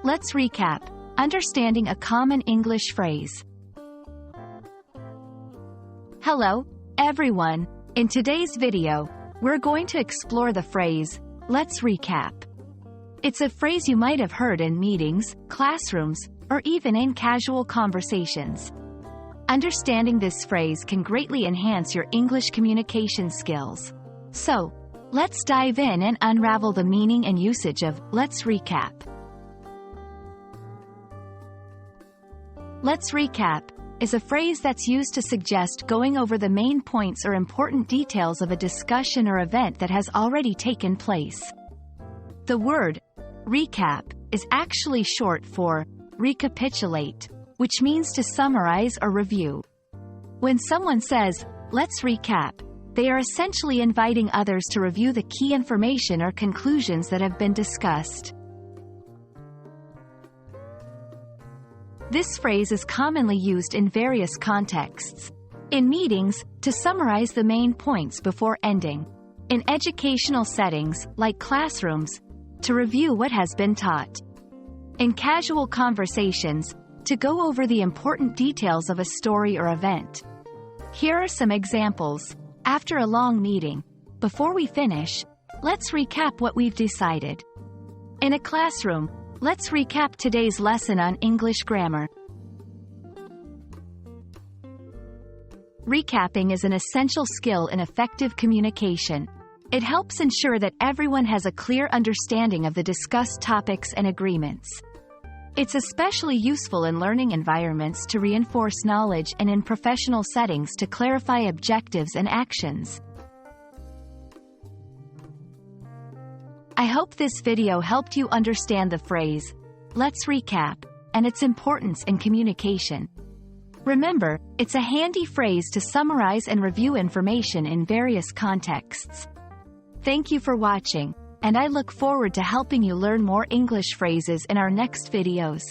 Let's recap. Understanding a common English phrase. Hello, everyone. In today's video, we're going to explore the phrase, let's recap. It's a phrase you might have heard in meetings, classrooms, or even in casual conversations. Understanding this phrase can greatly enhance your English communication skills. So, let's dive in and unravel the meaning and usage of let's recap. Let's recap is a phrase that's used to suggest going over the main points or important details of a discussion or event that has already taken place. The word recap is actually short for recapitulate, which means to summarize or review. When someone says, let's recap, they are essentially inviting others to review the key information or conclusions that have been discussed. This phrase is commonly used in various contexts. In meetings, to summarize the main points before ending. In educational settings, like classrooms, to review what has been taught. In casual conversations, to go over the important details of a story or event. Here are some examples. After a long meeting, before we finish, let's recap what we've decided. In a classroom, let's recap today's lesson on English grammar. Recapping is an essential skill in effective communication. It helps ensure that everyone has a clear understanding of the discussed topics and agreements. It's especially useful in learning environments to reinforce knowledge and in professional settings to clarify objectives and actions. I hope this video helped you understand the phrase, let's recap, and its importance in communication. Remember, it's a handy phrase to summarize and review information in various contexts. Thank you for watching, and I look forward to helping you learn more English phrases in our next videos.